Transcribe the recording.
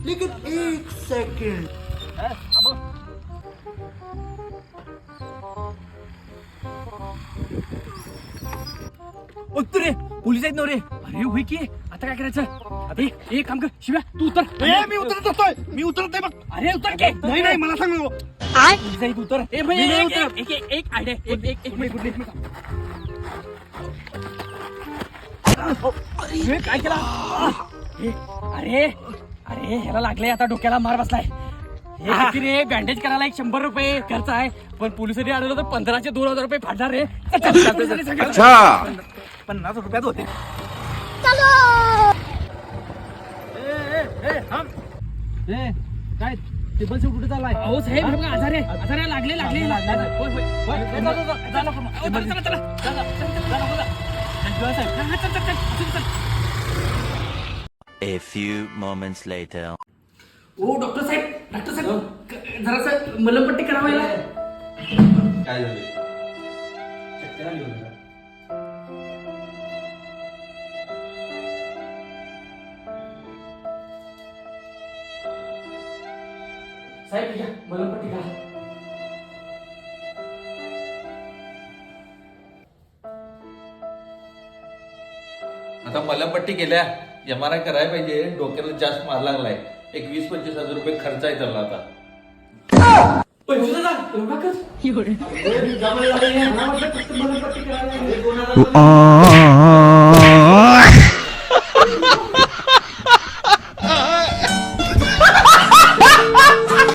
लेकिन एक सेकंड उत्तर रे पोलीस आहेत ना रे. अरे होय की आता काय करायचं. आता एक काम कर शिव्या तू उतर. मी उतरत असतोय मी उतरत आहे बघ. अरे उतर के. नाही नाही मला सांग पोलीस आहेत उतर. मी नाही उतरत. एक आयडिया एक मिनिट काय केला. अरे अरे ह्याला लागले आता डोक्याला मार बसलाय. हे किती रे बँडेज करायला 100 रुपये खर्च आहे पण पोलिसांनी आढळलं तर 1500 2000 रुपये फाडणार रे. 50 रुपयात होते. काय टेबल से कुठे चाललाय. अहो साहेब हे बघा आजारी लागले A few moments later. ओ डॉक्टर साहेब जरासं मलमपट्टी करावायला. काय झाले. साहेब घ्या मलमपट्टी करा. आता मलमपट्टी केल्या MRI करायला पाहिजे. डोक्याला जास्त मार लागलाय. एक 20-25 हजार रुपये खर्च आहे त्याला आता. 25,000 एवढा कर. मलमपट्टी करायला